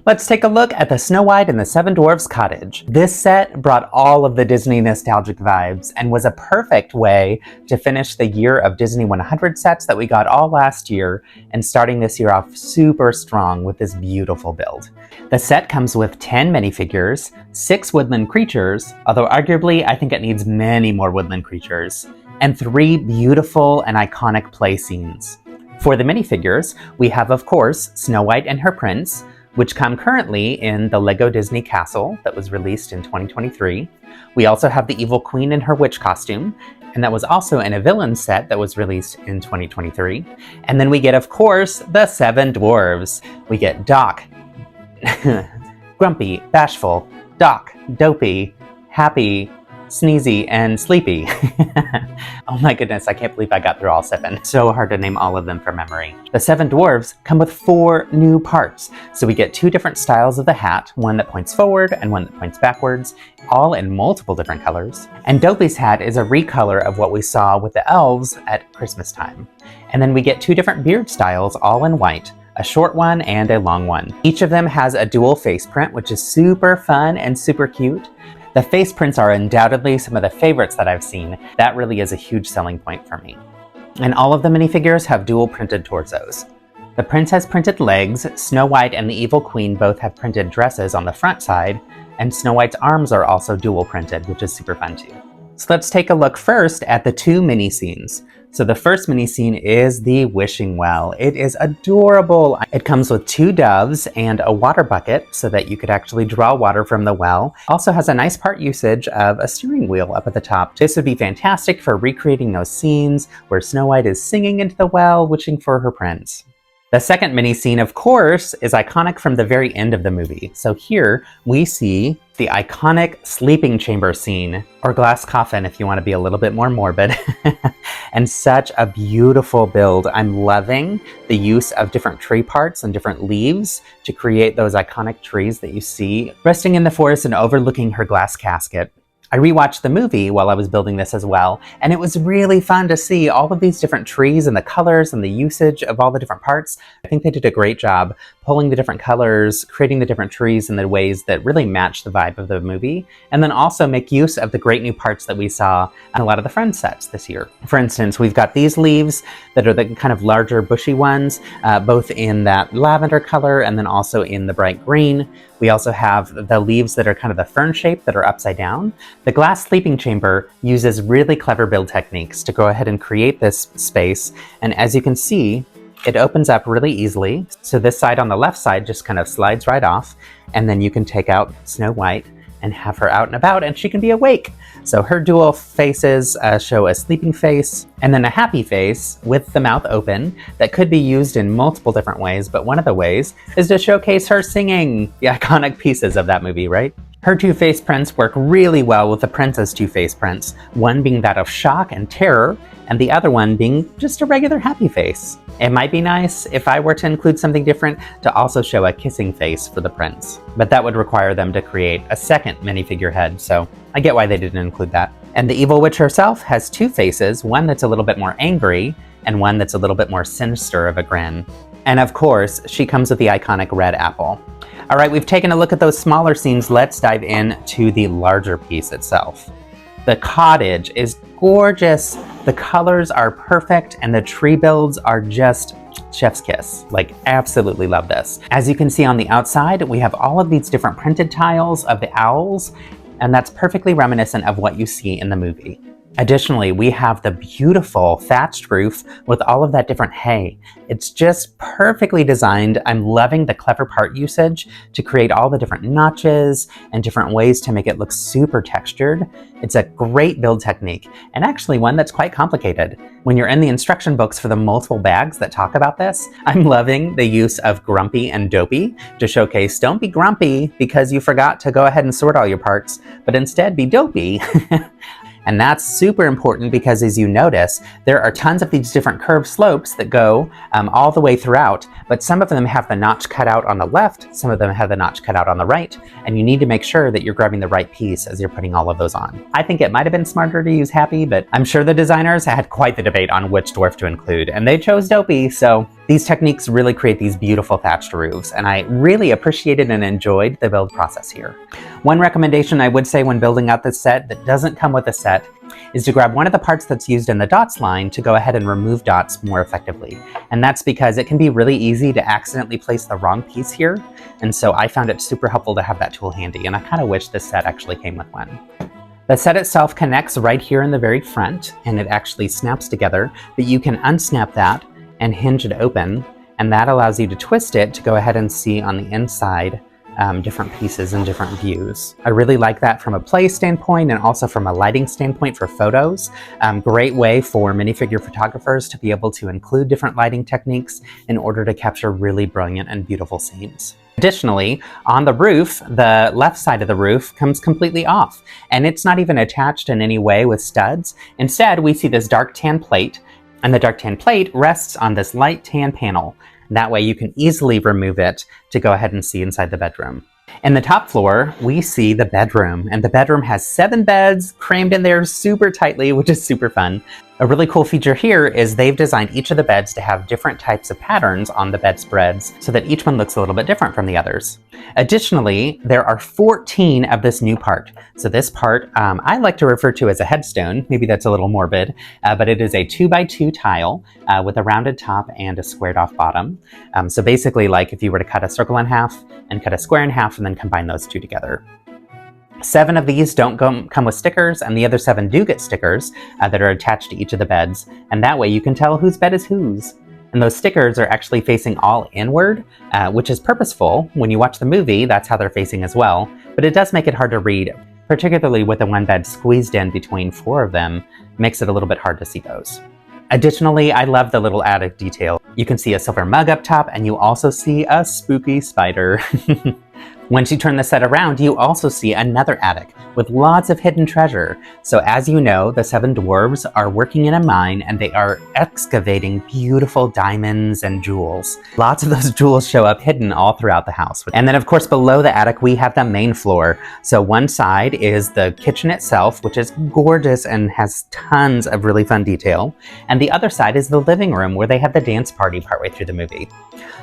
Let's take a look at the Snow White and the Seven Dwarfs Cottage. This set brought all of the Disney nostalgic vibes and was a perfect way to finish the year of Disney 100 sets that we got all last year, and starting this year off super strong with this beautiful build. The set comes with 10 minifigures, 6 woodland creatures, although arguably I think it needs many more woodland creatures, and 3 beautiful and iconic play scenes. For the minifigures, we have of course Snow White and her prince, which come currently in the Lego Disney Castle that was released in 2023. We also have the Evil Queen in her witch costume, and that was also in a villain set that was released in 2023. And then we get, of course, the 7 dwarves. We get Doc, Grumpy, Bashful, Doc, Dopey, Happy, Sneezy, and Sleepy. Oh my goodness, I can't believe I got through all 7. So hard to name all of them from memory. The 7 dwarves come with 4 new parts. So we get 2 different styles of the hat, one that points forward and one that points backwards, all in multiple different colors. And Dopey's hat is a recolor of what we saw with the elves at Christmas time. And then we get 2 different beard styles, all in white, a short one and a long one. Each of them has a dual face print, which is super fun and super cute. The face prints are undoubtedly some of the favorites that I've seen. That really is a huge selling point for me. And all of the minifigures have dual printed torsos. The prince has printed legs, Snow White and the Evil Queen both have printed dresses on the front side, and Snow White's arms are also dual printed, which is super fun too. So let's take a look first at the 2 mini scenes. So the first mini scene is the wishing well. It is adorable. It comes with 2 doves and a water bucket so that you could actually draw water from the well. Also has a nice part usage of a steering wheel up at the top. This would be fantastic for recreating those scenes where Snow White is singing into the well, wishing for her prince. The second mini scene, of course, is iconic from the very end of the movie. So here we see the iconic sleeping chamber scene, or glass coffin if you want to be a little bit more morbid. And such a beautiful build. I'm loving the use of different tree parts and different leaves to create those iconic trees that you see resting in the forest and overlooking her glass casket. I rewatched the movie while I was building this as well, and it was really fun to see all of these different trees and the colors and the usage of all the different parts. I think they did a great job pulling the different colors, creating the different trees in the ways that really match the vibe of the movie, and then also make use of the great new parts that we saw on a lot of the Friends sets this year. For instance, we've got these leaves that are the kind of larger bushy ones, both in that lavender color and then also in the bright green. We also have the leaves that are kind of the fern shape that are upside down. The glass sleeping chamber uses really clever build techniques to go ahead and create this space. And as you can see, it opens up really easily. So this side on the left side just kind of slides right off. And then you can take out Snow White and have her out and about, and she can be awake. So her dual faces show a sleeping face and then a happy face with the mouth open that could be used in multiple different ways, but one of the ways is to showcase her singing the iconic pieces of that movie, right? Her 2 face prints work really well with the prince's 2 face prints, one being that of shock and terror, and the other one being just a regular happy face. It might be nice if I were to include something different to also show a kissing face for the prince, but that would require them to create a second minifigure head, so I get why they didn't include that. And the evil witch herself has 2 faces, one that's a little bit more angry and one that's a little bit more sinister of a grin. And of course, she comes with the iconic red apple. All right, we've taken a look at those smaller scenes. Let's dive into the larger piece itself. The cottage is gorgeous. The colors are perfect and the tree builds are just chef's kiss. Like, absolutely love this. As you can see on the outside, we have all of these different printed tiles of the owls, and that's perfectly reminiscent of what you see in the movie. Additionally, we have the beautiful thatched roof with all of that different hay. It's just perfectly designed. I'm loving the clever part usage to create all the different notches and different ways to make it look super textured. It's a great build technique, and actually one that's quite complicated. When you're in the instruction books for the multiple bags that talk about this, I'm loving the use of Grumpy and Dopey to showcase don't be grumpy because you forgot to go ahead and sort all your parts, but instead be dopey. And that's super important because, as you notice, there are tons of these different curved slopes that go all the way throughout, but some of them have the notch cut out on the left, some of them have the notch cut out on the right, and you need to make sure that you're grabbing the right piece as you're putting all of those on. I think it might have been smarter to use Happy, but I'm sure the designers had quite the debate on which dwarf to include, and they chose Dopey, so these techniques really create these beautiful thatched roofs, and I really appreciated and enjoyed the build process here. One recommendation I would say when building out this set that doesn't come with a set is to grab one of the parts that's used in the dots line to go ahead and remove dots more effectively. And that's because it can be really easy to accidentally place the wrong piece here, and so I found it super helpful to have that tool handy, and I kind of wish this set actually came with one. The set itself connects right here in the very front, and it actually snaps together, but you can unsnap that and hinge it open, and that allows you to twist it to go ahead and see on the inside different pieces and different views. I really like that from a play standpoint and also from a lighting standpoint for photos. Great way for minifigure photographers to be able to include different lighting techniques in order to capture really brilliant and beautiful scenes. Additionally, on the roof, the left side of the roof comes completely off, and it's not even attached in any way with studs. Instead, we see this dark tan plate, and the dark tan plate rests on this light tan panel. That way you can easily remove it to go ahead and see inside the bedroom. In the top floor, we see the bedroom, and the bedroom has 7 beds crammed in there super tightly, which is super fun. A really cool feature here is they've designed each of the beds to have different types of patterns on the bedspreads so that each one looks a little bit different from the others. Additionally, there are 14 of this new part. So this part I like to refer to as a headstone. Maybe that's a little morbid, but it is a 2x2 tile with a rounded top and a squared off bottom. So basically, like if you were to cut a circle in half and cut a square in half and then combine those two together. 7 of these don't come with stickers, and the other 7 do get stickers that are attached to each of the beds, and that way you can tell whose bed is whose. And those stickers are actually facing all inward, which is purposeful. When you watch the movie, that's how they're facing as well, but it does make it hard to read, particularly with the one bed squeezed in between 4 of them, makes it a little bit hard to see those. Additionally, I love the little added detail. You can see a silver mug up top, and you also see a spooky spider. Once you turn the set around, you also see another attic with lots of hidden treasure. So as you know, the 7 dwarves are working in a mine, and they are excavating beautiful diamonds and jewels. Lots of those jewels show up hidden all throughout the house. And then of course below the attic we have the main floor. So one side is the kitchen itself, which is gorgeous and has tons of really fun detail. And the other side is the living room where they have the dance party partway through the movie.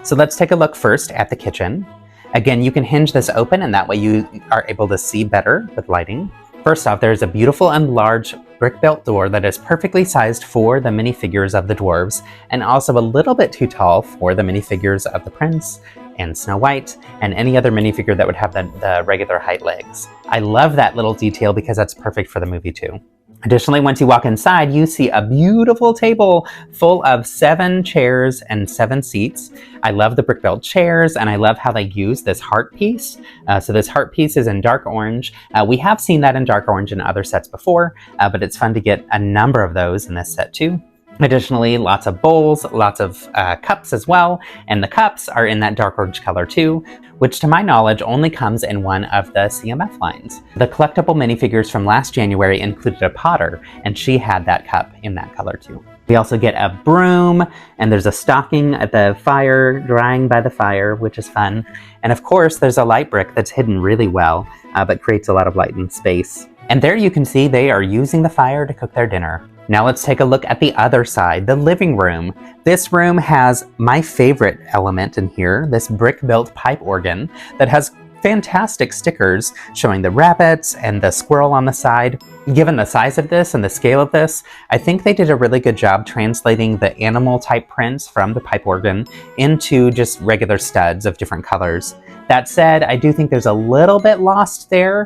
So let's take a look first at the kitchen. Again, you can hinge this open, and that way you are able to see better with lighting. First off, there's a beautiful and large brick-built door that is perfectly sized for the minifigures of the dwarves, and also a little bit too tall for the minifigures of the prince and Snow White, and any other minifigure that would have the regular height legs. I love that little detail because that's perfect for the movie too. Additionally, once you walk inside, you see a beautiful table full of 7 chairs and 7 seats. I love the brick-built chairs, and I love how they use this heart piece. So this heart piece is in dark orange. We have seen that in dark orange in other sets before, but it's fun to get a number of those in this set too. Additionally, lots of bowls, lots of cups as well, and the cups are in that dark orange color too, which to my knowledge only comes in one of the CMF lines. The collectible minifigures from last January included a Potter, and she had that cup in that color too. We also get a broom, and there's a stocking at the fire, drying by the fire, which is fun. And of course, there's a light brick that's hidden really well, but creates a lot of light and space. And there you can see they are using the fire to cook their dinner. Now let's take a look at the other side, the living room. This room has my favorite element in here, this brick-built pipe organ that has fantastic stickers showing the rabbits and the squirrel on the side. Given the size of this and the scale of this, I think they did a really good job translating the animal type prints from the pipe organ into just regular studs of different colors. That said, I do think there's a little bit lost there,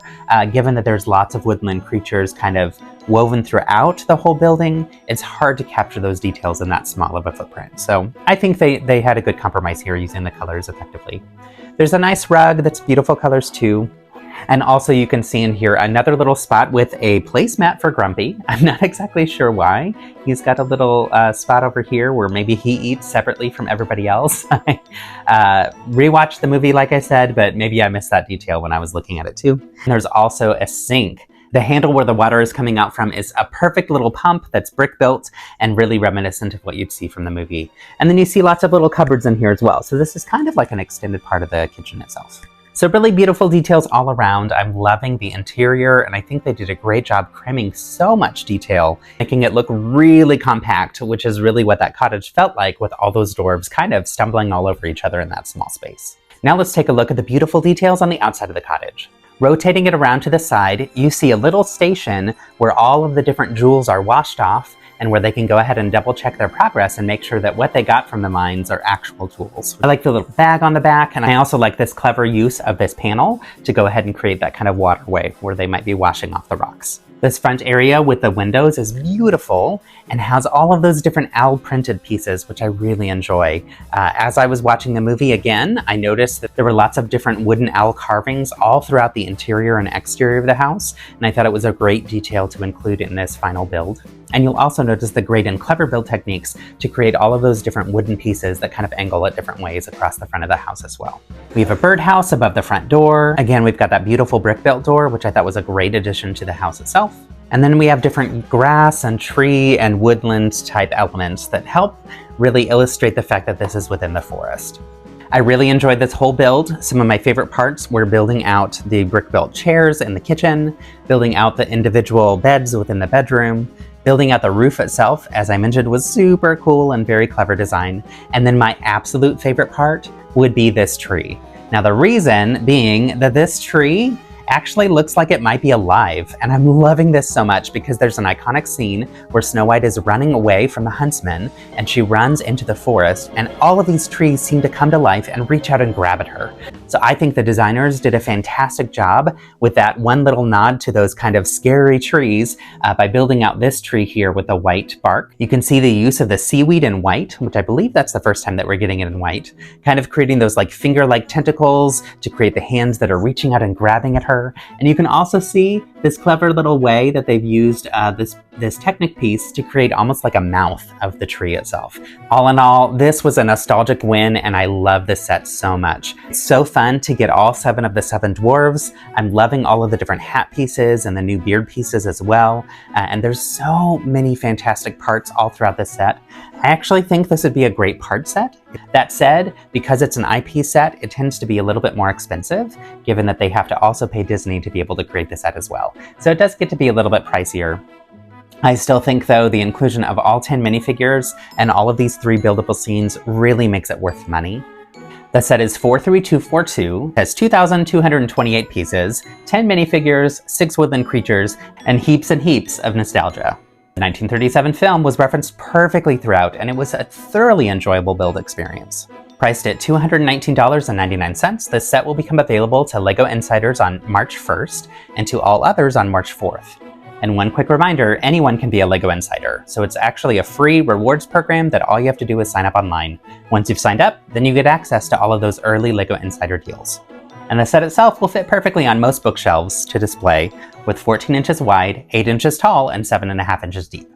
given that there's lots of woodland creatures kind of woven throughout the whole building. It's hard to capture those details in that small of a footprint. So I think they had a good compromise here using the colors effectively. There's a nice rug that's beautiful colors too. And also you can see in here another little spot with a placemat for Grumpy. I'm not exactly sure why. He's got a little spot over here where maybe he eats separately from everybody else. Rewatched the movie, like I said, but maybe I missed that detail when I was looking at it too. And there's also a sink The handle where the water is coming out from is a perfect little pump that's brick built and really reminiscent of what you'd see from the movie. And then you see lots of little cupboards in here as well. So this is kind of like an extended part of the kitchen itself. So really beautiful details all around. I'm loving the interior, and I think they did a great job cramming so much detail, making it look really compact, which is really what that cottage felt like with all those dwarves kind of stumbling all over each other in that small space. Now let's take a look at the beautiful details on the outside of the cottage. Rotating it around to the side, you see a little station where all of the different jewels are washed off and where they can go ahead and double check their progress and make sure that what they got from the mines are actual jewels. I like the little bag on the back, and I also like this clever use of this panel to go ahead and create that kind of waterway where they might be washing off the rocks. This front area with the windows is beautiful and has all of those different owl printed pieces, which I really enjoy. As I was watching the movie again, I noticed that there were lots of different wooden owl carvings all throughout the interior and exterior of the house, and I thought it was a great detail to include in this final build. And you'll also notice the great and clever build techniques to create all of those different wooden pieces that kind of angle at different ways across the front of the house as well. We have a birdhouse above the front door. Again, we've got that beautiful brick built door, which I thought was a great addition to the house itself. And then we have different grass and tree and woodland type elements that help really illustrate the fact that this is within the forest. I really enjoyed this whole build. Some of my favorite parts were building out the brick-built chairs in the kitchen, building out the individual beds within the bedroom, building out the roof itself, as I mentioned, was super cool and very clever design. And then my absolute favorite part would be this tree. Now the reason being that this tree actually looks like it might be alive, and I'm loving this so much because there's an iconic scene where Snow White is running away from the huntsman and she runs into the forest, and all of these trees seem to come to life and reach out and grab at her. So I think the designers did a fantastic job with that one little nod to those kind of scary trees by building out this tree here with the white bark. You can see the use of the seaweed in white, which I believe that's the first time that we're getting it in white, kind of creating those like finger-like tentacles to create the hands that are reaching out and grabbing at her. And you can also see this clever little way that they've used this Technic piece to create almost like a mouth of the tree itself. All in all, this was a nostalgic win, and I love this set so much. It's so fun to get all 7 of the 7 dwarves. I'm loving all of the different hat pieces and the new beard pieces as well. And there's so many fantastic parts all throughout this set. I actually think this would be a great part set. That said, because it's an IP set, it tends to be a little bit more expensive, given that they have to also pay Disney to be able to create the set as well. So it does get to be a little bit pricier. I still think, though, the inclusion of all 10 minifigures and all of these 3 buildable scenes really makes it worth money. The set is 43242, has 2,228 pieces, 10 minifigures, 6 woodland creatures, and heaps of nostalgia. The 1937 film was referenced perfectly throughout, and it was a thoroughly enjoyable build experience. Priced at $219.99, this set will become available to LEGO Insiders on March 1st and to all others on March 4th. And one quick reminder, anyone can be a LEGO Insider, so it's actually a free rewards program that all you have to do is sign up online. Once you've signed up, then you get access to all of those early LEGO Insider deals. And the set itself will fit perfectly on most bookshelves to display, with 14 inches wide, 8 inches tall, and 7.5 inches deep.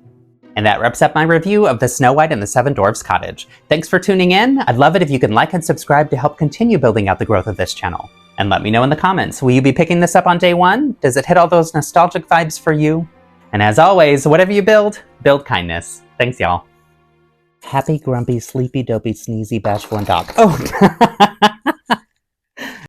And that wraps up my review of the Snow White and the 7 Dwarfs Cottage. Thanks for tuning in. I'd love it if you can like and subscribe to help continue building out the growth of this channel. And let me know in the comments, will you be picking this up on day 1? Does it hit all those nostalgic vibes for you? And as always, whatever you build kindness. Thanks, y'all. Happy, grumpy, sleepy, dopey, sneezy, bashful, and dog. Oh!